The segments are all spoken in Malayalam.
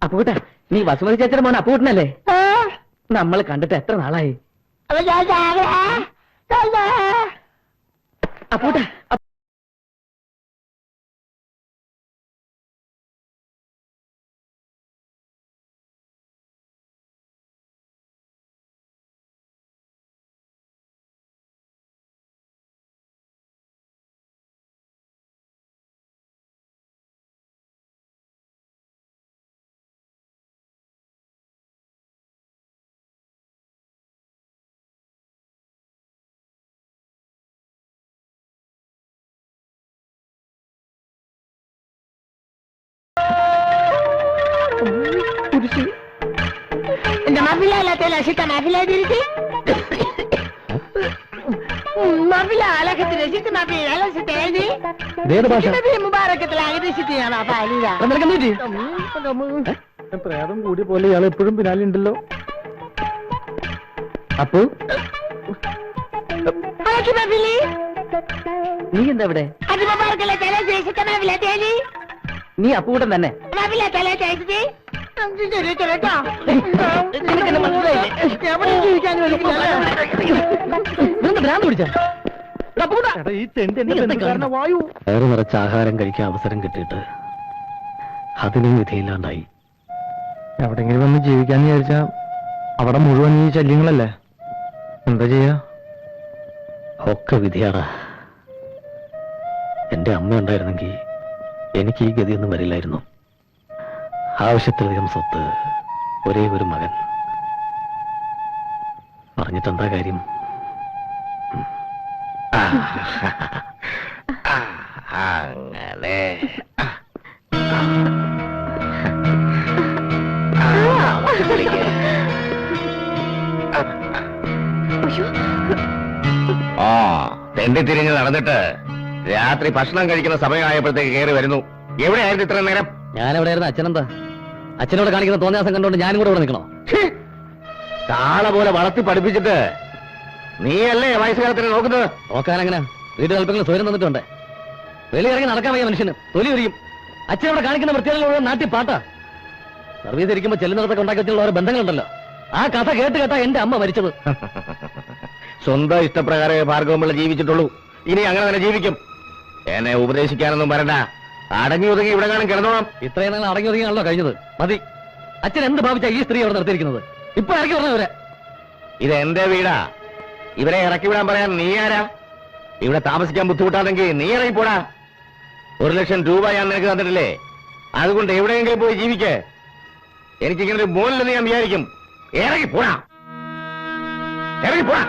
അപ്പൂട്ട, നീ വസുമതി ചേച്ചിയുടെ മോൻ അപ്പൂട്ടനല്ലേ? നമ്മൾ കണ്ടിട്ട് എത്ര നാളായി? അപ്പൂട്ട, പ്രേതം കൂടിയ പോലെ ഇയാൾ എപ്പോഴും പിന്നാലുണ്ടല്ലോ. അപ്പു, നീ എന്താ ഇവിടെ? നീ അപ്പൂട്ടൻ തന്നെ? വയറു നിറച്ച് ആഹാരം കഴിക്കാൻ അവസരം കിട്ടിയിട്ട് അതിനും വിധിയില്ലാണ്ടായി. എവിടെങ്കിലും വന്ന് ജീവിക്കാന്ന് വിചാരിച്ചാ അവിടെ മുഴുവൻ ഈ ശല്യങ്ങളല്ലേ. എന്താ ചെയ്യാ? ഒക്കെ വിധിയാടാ. എന്റെ അമ്മ ഉണ്ടായിരുന്നെങ്കിൽ എനിക്ക് ഈ ഗതിയൊന്നും വരില്ലായിരുന്നു. ആവശ്യത്തിലധികം സ്വത്ത്, ഒരേ ഒരു മകൻ. പറഞ്ഞിട്ടെന്താ കാര്യം? അങ്ങനെ തെണ്ടി തിരിഞ്ഞ് നടന്നിട്ട് രാത്രി ഭക്ഷണം കഴിക്കുന്ന സമയമായപ്പോഴത്തേക്ക് കയറി വരുന്നു. എവിടെയായിരുന്നു ഇത്ര നേരം? ഞാനെവിടെയായിരുന്നു? അച്ഛനെന്താ? അച്ഛനോട് കാണിക്കുന്ന തോന്നിയാസം കണ്ടുകൊണ്ട് ഞാനും കൂടെ ഇവിടെ നിൽക്കണോ? കാള പോലെ വളർത്തി പഠിപ്പിച്ചിട്ട് നീയല്ലേ വയസ്സുകാലത്തിന് നോക്കുന്നത്? നോക്കാനെങ്ങനെ? വീട്ടിൽ അല്പങ്ങളും സ്വയം തന്നിട്ടുണ്ട്. വെളിയിറങ്ങി നടക്കാൻ വയ്യ മനുഷ്യന്. തൊലി ഉരിയും. അച്ഛനോട് കാണിക്കുന്ന വൃത്തികളിലുള്ള നാട്ടിൽ പാട്ടാ. സർവീസ് ഇരിക്കുമ്പോൾ ചെല്ലുന്നിടത്തൊക്കെ ഉണ്ടാക്കി വെച്ചുള്ള ഓരോ ബന്ധങ്ങളുണ്ടല്ലോ. ആ കഥ കേട്ടാ എന്റെ അമ്മ മരിച്ചത്. സ്വന്തം ഇഷ്ടപ്രകാരമേ ഭാർഗവമുള്ള ജീവിച്ചിട്ടുള്ളൂ. ഇനി അങ്ങനെ തന്നെ ജീവിക്കും. എന്നെ ഉപദേശിക്കാനൊന്നും വരണ്ട. അടങ്ങി ഒതുങ്ങി ഇവിടെ കാണും കിടന്നോളാം. ഇത്രയും നാൾ അടങ്ങി ഒതുങ്ങിയാണല്ലോ കഴിഞ്ഞത്. മതി. അച്ഛൻ എന്ത് ഭാവിച്ചാ ഈ സ്ത്രീ അവിടെ നിർത്തിയിരിക്കുന്നത്? ഇപ്പൊ ഇറക്കി പറഞ്ഞവരെ. ഇത് എന്റെ വീടാ. ഇവരെ ഇറക്കി വിടാൻ പറയാൻ നീ ആരാ? ഇവിടെ താമസിക്കാൻ ബുദ്ധിമുട്ടാണെങ്കിൽ നീ ഇറങ്ങിപ്പോടാ. 1,00,000 രൂപ ഞാൻ നിനക്ക് തന്നിട്ടില്ലേ? അതുകൊണ്ട് എവിടെയെങ്കിലും പോയി ജീവിക്ക്. എനിക്കിങ്ങനെ ഒരു മോനില്ലെന്ന് ഞാൻ വിചാരിക്കും. ഇറങ്ങിപ്പോടാ, ഇറങ്ങിപ്പോടാ.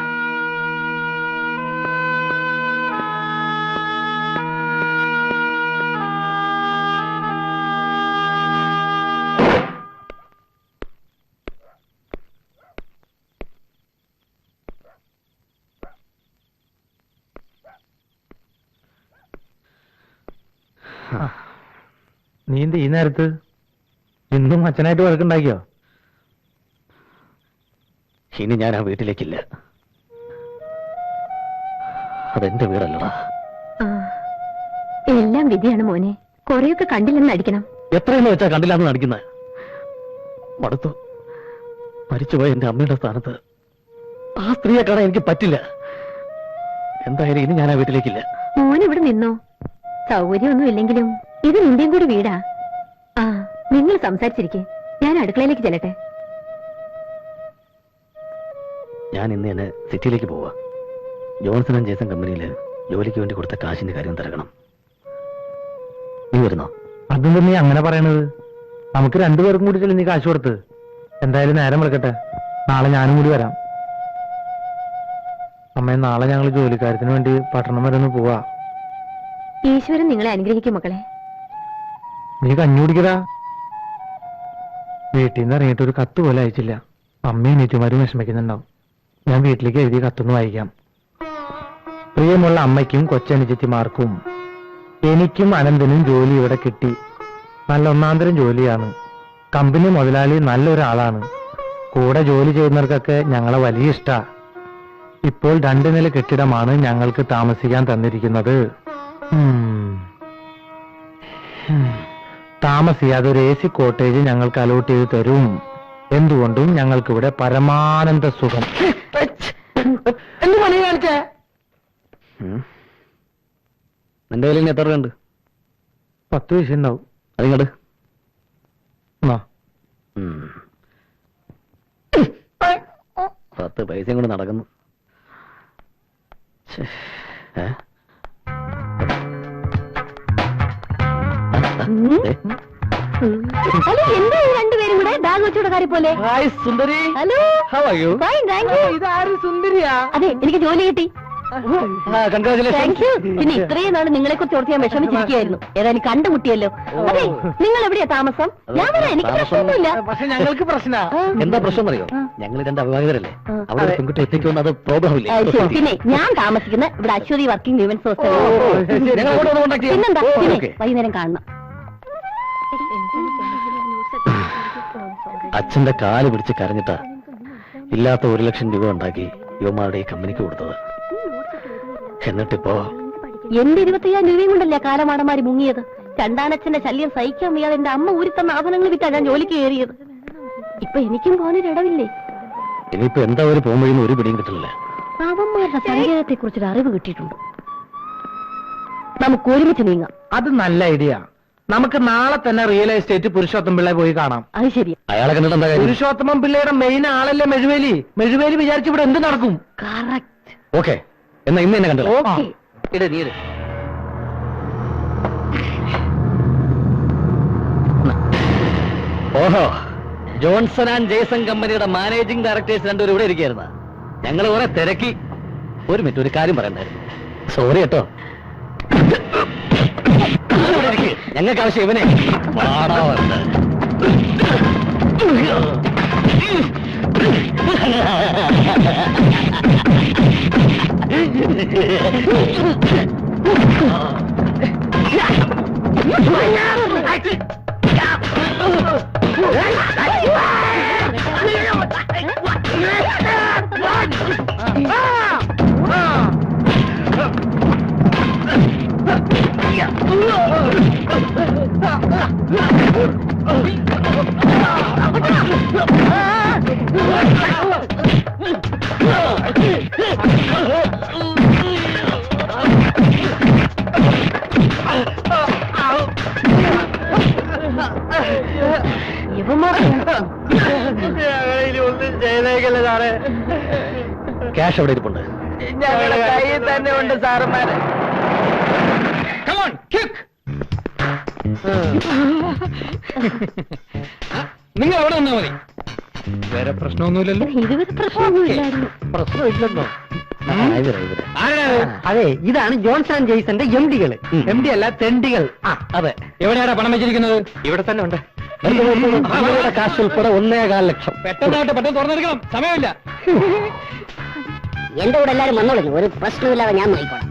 നീ എന്ത് ഈ നേരത്ത്? ഇന്നും അച്ഛനായിട്ട് വഴക്കുണ്ടാക്കിയോ? ഇനി ഞാൻ ആ വീട്ടിലേക്കില്ല. അതെന്റെ വീടല്ലടാ. എല്ലാം വിധിയാണ് മോനെ. കൊറേയൊക്കെ കണ്ടില്ലെന്ന് അടിക്കണം. എത്രയെന്ന് വെച്ചാ കണ്ടില്ലാന്ന് നടിക്കുന്നത്? മടുത്തു. മരിച്ചുപോയ എന്റെ അമ്മയുടെ സ്ഥാനത്ത് ആ സ്ത്രീയെ കാണാൻ എനിക്ക് പറ്റില്ല. എന്തായാലും ഇനി ഞാൻ ആ വീട്ടിലേക്കില്ല. മോൻ ഇവിടെ നിന്നോ. സൗകര്യമൊന്നും ഇല്ലെങ്കിലും ഇത് നിന്റെയും കൂടി വീടാ. ആ, നിങ്ങൾ സംസാരിച്ചിരിക്കെ. ഞാൻ അടുക്കളയിലേക്ക് ചെല്ലട്ടെ. ഞാൻ ഇന്ന് തന്നെ സിറ്റിയിലേക്ക് പോവാ. ജോൺസൺ ആൻഡ് ജേസൺ കമ്പനിയിൽ ജോലിക്ക് വേണ്ടി കൊടുത്ത കാശിന്റെ കാര്യം തിരക്കണം. നീ വരുന്നോ? അതെന്താ നീ അങ്ങനെ പറയണത്? നമുക്ക് രണ്ടുപേർക്കും കൂടി ചെല്ലി നീ കാശ് കൊടുത്ത്. എന്തായാലും നേരം വിളിക്കട്ടെ. നാളെ ഞാനും കൂടി വരാം. അമ്മേ, നാളെ ഞങ്ങൾ ജോലിക്കാര്യത്തിന് വേണ്ടി പട്ടണം വരെ ഒന്ന് പോവാ. ഈശ്വരൻ നിങ്ങളെ അനുഗ്രഹിക്കും മക്കളെ. നീ കഞ്ഞി കുടിക്കടാ. വീട്ടിൽ നിന്ന് ഇറങ്ങിയിട്ട് ഒരു കത്ത് പോലെ അയച്ചില്ല. അമ്മയും നീറ്റുമാരും വിഷമിക്കുന്നുണ്ടാവും. ഞാൻ വീട്ടിലേക്ക് എഴുതിയ കത്തൊന്ന് വായിക്കാം. പ്രിയമുള്ള അമ്മയ്ക്കും കൊച്ചനുജത്തിമാർക്കും, എനിക്കും അനന്തനും ജോലി ഇവിടെ കിട്ടി. നല്ല ഒന്നാന്തരം ജോലിയാണ്. കമ്പനി മുതലാളി നല്ലൊരാളാണ്. കൂടെ ജോലി ചെയ്യുന്നവർക്കൊക്കെ ഞങ്ങളെ വലിയ ഇഷ്ടാ. ഇപ്പോൾ 2 നില കെട്ടിടമാണ് ഞങ്ങൾക്ക് താമസിക്കാൻ തന്നിരിക്കുന്നത്. താമസിയാതെ ഒരു AC കോട്ടേജ് ഞങ്ങൾക്ക് അലോട്ട് ചെയ്ത് തരും. എന്തുകൊണ്ടും ഞങ്ങൾക്കിവിടെ പരമാനന്ദ സുഖം. എന്ത് പണി കാണിച്ചേ? നിന്റെ കയ്യിൽ ഇനി എത്ര രൂപയുണ്ട്? 10 പൈസ ഉണ്ടാവും. അതിങ്ങോട്ട്. എന്നാ 10 പൈസയും കൊണ്ട് നടക്കുന്നു. ഛെ, ഏ? ഏ? ഹലോ, എന്താ ഈ രണ്ടുപേരും കൂടെ ബാഗ് വെച്ചോടെ കാര്യം പോലെ? Hi Sundari. Hello, How are you? Fine, thank you. ഇതാരും സുന്ദരിയാ. അതെ, എനിക്ക് ജോലി കിട്ടി. കൺഗ്രാചുലേഷൻ. Thank you. പിന്നെ ഇത്രയും നാൾ നിങ്ങളെ കുറിച്ച് ഓർത്ത് ഞാൻ വിഷമിച്ചിരിക്കുകയായിരുന്നു. ഏതായാലും കണ്ടുമുട്ടിയല്ലോ. അതെ, നിങ്ങൾ എവിടെയാ താമസം? ഞാൻ വരാം, എനിക്ക് പ്രശ്നമൊന്നുമില്ല. പക്ഷെ ഞങ്ങൾക്ക് പ്രശ്ന. എന്താ പ്രശ്നം അറിയോ? ഞങ്ങൾ 2 അവിവാഹിതരല്ലേ. അവിടെ ഒരു പെൺകുട്ടി എത്തിക്കുമെന്ന് അത് പ്രോബ്ലം ഇല്ലേ? ശരി, പിന്നെ ഞാൻ താമസിക്കുന്ന ഇവിടെ അശ്വതി വർക്കിംഗ് വിമൻസ് ഹോസ്റ്റൽ. ഞങ്ങൾ അങ്ങോട്ട് വന്ന് contact ചെയ്യാം. പിന്നെന്താ, പിന്നെ Okay. വൈകുന്നേരം കാണണം. അച്ഛന്റെ കാല് പിടിച്ച് കരഞ്ഞിട്ടാ ഇല്ലാത്ത 1 ലക്ഷം രൂപ ഉണ്ടാക്കി യുവമാരുടെ ഈ കമ്പനിക്ക് കൊടുത്തത്. എന്നിട്ടിപ്പോ എന്റെ 25,000 രൂപയും കൊണ്ടല്ലേ കാലമാടന്മാര് മുങ്ങിയത്. രണ്ടാനച്ഛന്റെ ശല്യം സഹിക്കാൻ വയ്യാതെ എന്റെ അമ്മ ഊരിത്തന്ന ആഭരണങ്ങൾ വിറ്റാ ഞാൻ ജോലിക്ക് കയറിയത്. ഇപ്പൊ എനിക്കും പോകാനൊരിടവില്ലേ? ഇനിയിപ്പോ എന്താ ഒരു പോകുമ്പോഴൊന്നും ഒരു പിടിയും കിട്ടില്ല. പാവന്മാരുടെ സങ്കേതത്തെ കുറിച്ചൊരു അറിവ് കിട്ടിയിട്ടുണ്ട്. നമുക്ക് ഒരുമിച്ച് നീങ്ങാം. അത് നല്ല ഐഡിയ. നമുക്ക് നാളെ തന്നെ റിയൽ എസ്റ്റേറ്റ് പുരുഷോത്തം പിള്ളയെ പോയി കാണാം. അത് ശരിയാ. അയാളെ കണ്ടിട്ട് എന്താ കാര്യം? പുരുഷോത്തമൻ പിള്ളയുടെ മെയിൻ ആളല്ലേ മെഴുവേലി. മെഴുവേലി വിചാരിച്ച് ഇവിടെ എന്ത് നടക്കും? കറക്റ്റ്. ഓക്കെ, എന്നാ ഇന്ന് എന്നെ കണ്ടല്ലോ. ഓക്കെ. ഇട് നീ ഇട്. ഓഹോ, ജോൺസൺ ആൻഡ് ജേസൺ കമ്പനിയുടെ മാനേജിംഗ് ഡയറക്ടേഴ്സ് രണ്ടുപേരും ഇവിടെ ഇരിക്കുകയായിരുന്ന. ഞങ്ങൾ കുറെ തിരക്കി. ഒരു മിനിറ്റ്, ഒരു കാര്യം പറയണ്ടായിരുന്നു. സോറി കേട്ടോ. ഞങ്ങൾക്ക് ആവശ്യം ഇവനെ. ഒന്നും ചെയ്തേക്കല്ലേ സാറേ. ക്യാഷ് എവിടെ ഇരിപ്പുണ്ട്? ഞങ്ങളുടെ കയ്യിൽ തന്നെ ഉണ്ട് സാറന്മാരെ. നിങ്ങൾ അവിടെ നിന്നാ മതി. വേറെ പ്രശ്നമൊന്നുമില്ലല്ലോ. ഇതുവരെ പ്രശ്നമൊന്നുമില്ലായിരുന്നു. പ്രശ്നമില്ലെന്നോ? അതെ, ഇതാണ് ജോൺസൺ ആൻഡ് ജെയ്സന്റെ MD-കള്. MD അല്ല, തെണ്ടികൾ. അതെ, എവിടെയാണ് പണം വെച്ചിരിക്കുന്നത്? ഇവിടെ തന്നെ ഉണ്ട്. ഇവരുടെ കാശ് ഉൾപ്പെടെ 1.25 ലക്ഷം. പെട്ടെന്ന് തുറന്നെടുക്കണം, സമയമില്ല. എന്റെ കൂടെ എല്ലാരും വന്നോളൂ, ഒരു പ്രശ്നമില്ലാതെ ഞാൻ നോക്കിക്കോളാം.